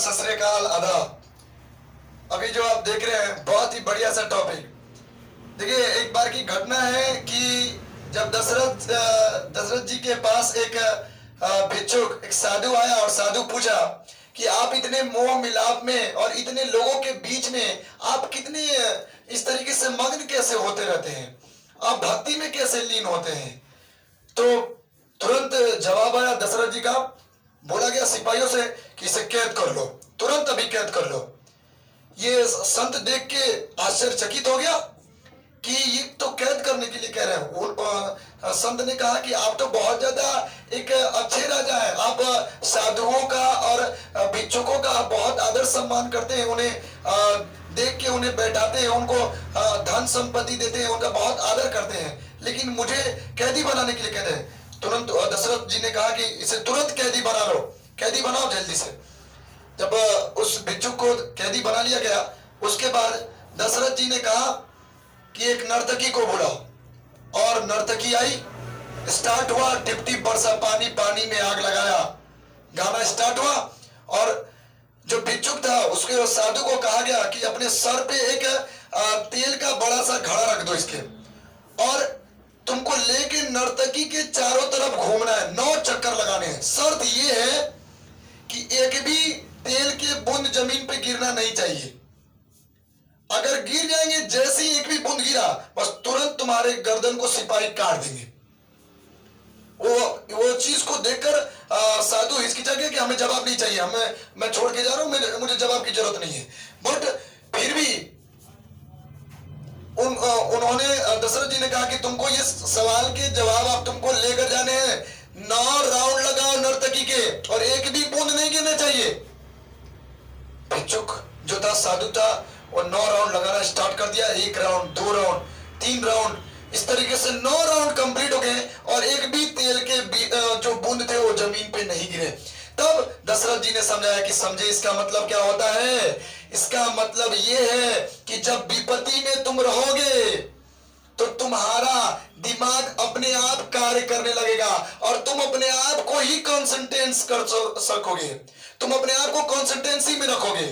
सत श्री अकाल, आदाब। अभी जो आप देख रहे हैं बहुत ही बढ़िया सा टॉपिक। देखिए, एक बार की घटना है कि जब दशरथ जी के पास एक भिक्षुक, एक साधु आया और साधु पूछा कि आप इतने मोह मिलाप में और इतने लोगों के बीच में आप कितने इस तरीके से मग्न कैसे होते रहते हैं, आप भक्ति में कैसे लीन होते हैं। तो तुरंत जवाब आया दशरथ जी का। बोला गया सिपाहियों से कि इसे कैद कर लो, तुरंत अभी कैद कर लो। ये संत देख के आश्चर्यचकित हो गया कि ये तो कैद करने के लिए कह रहे हैं। संत ने कहा कि आप तो बहुत ज्यादा एक अच्छे राजा हैं, आप साधुओं का और भिक्षुकों का बहुत आदर सम्मान करते हैं, उन्हें देख के उन्हें बैठाते हैं, उनको धन संपत्ति देते हैं, उनका बहुत आदर करते हैं, लेकिन मुझे कैदी बनाने के लिए कहते हैं। तुरंत दशरथ जी ने कहा कि इसे तुरंत कैदी बना लो, कैदी बनाओ जल्दी से। जब उस भिक्षुक को कैदी बना लिया गया, उसके बाद दशरथ जी ने कहा कि एक नर्तकी को बुलाओ, और नर्तकी आई। स्टार्ट हुआ, टिप टिप बरसा पानी, पानी में आग लगाया, गाना स्टार्ट हुआ। और जो भिक्षुक था उसके साधु को कहा गया कि अपने सर पे एक तेल का बड़ा सा घड़ा रख दो इसके, और तुमको लेके नर्तकी के चारों तरफ घूमना है, 9 चक्कर लगाने हैं। शर्त ये है कि एक भी तेल के बूंद जमीन पे गिरना नहीं चाहिए। अगर गिर जाएंगे, जैसे ही एक भी बूंद गिरा, बस तुरंत तुम्हारे गर्दन को सिपाही काट देंगे। वो चीज को देखकर साधु हिचकिचा गया कि हमें जवाब नहीं चाहिए, मैं छोड़ के जा रहा हूं, मुझे जवाब की जरूरत नहीं है। बट फिर भी उन्होंने दशरथ जी ने कहा कि तुमको ये सवाल के जवाब आप तुमको लेकर जाने हैं, 9 राउंड लगाओ नर्तकी के, और एक भी बूंद नहीं गिरना चाहिए। भिक्षुक जो था, साधु था, और 9 राउंड लगाना स्टार्ट कर दिया। 1 राउंड, 2 राउंड, 3 राउंड, इस तरीके से 9 राउंड कंप्लीट हो गए, और एक भी तेल के जो बूंद थे वो जमीन पे नहीं गिरे। तब दशरथ जी ने समझाया कि समझे इसका मतलब क्या होता है। इसका मतलब ये है कि जब विपत्ति में तुम रहोगे तो तुम्हारा दिमाग अपने आप कार्य करने लगेगा, और तुम अपने आप को ही कॉन्सेंट्रेट कर सकोगे, तुम अपने आप को कॉन्सेंट्रेंसी में रखोगे,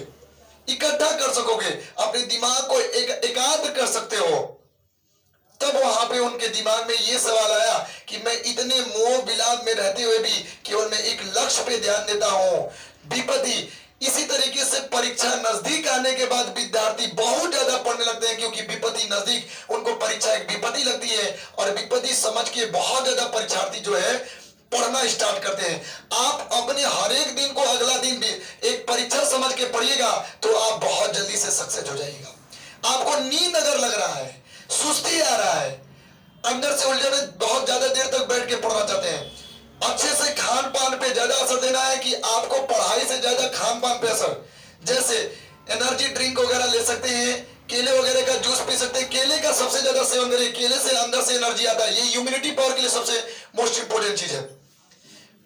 इकट्ठा कर सकोगे, अपने दिमाग को एकाग्र कर सकते हो। तब वहां पे उनके दिमाग में ये सवाल आया कि मैं इतने मोह विलाप में रहते हुए भी केवल मैं एक लक्ष्य पे ध्यान देता हूं, विपत्ति। इसी तरीके से परीक्षा नजदीक आने के बाद विद्यार्थी बहुत ज्यादा पढ़ने लगते हैं, क्योंकि विपत्ति नजदीक, उनको परीक्षा एक विपत्ति लगती है, और विपत्ति समझ के बहुत ज्यादा परीक्षार्थी जो है पढ़ना स्टार्ट करते हैं। आप अपने हर एक दिन को अगला दिन भी एक परीक्षा समझ के पढ़िएगा तो आप बहुत जल्दी से सक्सेस हो जाइएगा। आपको नींद अगर लग रहा है, सुस्ती आ रहा है, अंदर से उलझन, बहुत ज्यादा देर तक बैठ के पढ़ना चाहते हैं, अच्छे से खान पान पे ज्यादा असर देना है कि आपको पढ़ाई से ज्यादा खान पान पे असर। जैसे एनर्जी ड्रिंक वगैरह ले सकते हैं, केले वगैरह का जूस पी सकते हैं, केले का सबसे ज्यादा सेवन करिए, केले से अंदर से एनर्जी आता है, ये इम्यूनिटी पावर के लिए सबसे मोस्ट इंपोर्टेंट चीज है।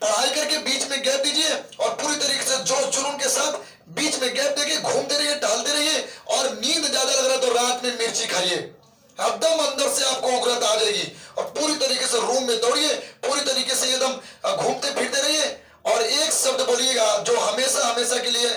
पढ़ाई करके बीच में गैप दीजिए, और पूरी तरीके से जोश जुनून के साथ बीच में गैप देके घूमते रहिए, टहलते रहिए, और नींद ज्यादा लग रहा है तो रात में मिर्ची खाइए, एकदम अंदर से आपको उग्रता आ जाएगी, और पूरी तरीके से रूम में दौड़िए, पूरी तरीके से एकदम घूमते फिरते रहिए, और एक शब्द बोलिएगा जो हमेशा हमेशा के लिए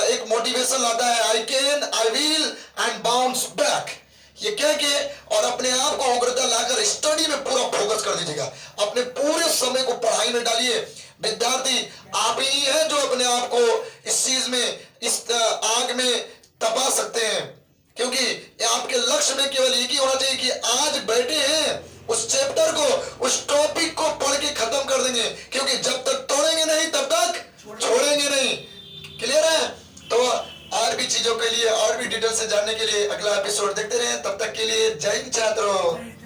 एक मोटिवेशन लाता है, I can, I will and bounce back. ये कह के और अपने आप को उग्रता लाकर स्टडी में पूरा फोकस कर दीजिएगा, अपने पूरे समय को पढ़ाई में डालिए। विद्यार्थी आप ही हैं जो अपने आप को इस चीज में, इस आग में तपा सकते हैं, क्योंकि आपके लक्ष्य में केवल एक ही होना चाहिए कि आज बैठे हैं, उस चैप्टर को, उस टॉपिक को पढ़ के खत्म कर देंगे, क्योंकि जब तक तोड़ेंगे नहीं तब तक छोड़ेंगे नहीं। क्लियर है? तो और भी चीजों के लिए, और भी डिटेल से जानने के लिए अगला एपिसोड देखते रहें। तब तक के लिए जय हिंद छात्रों।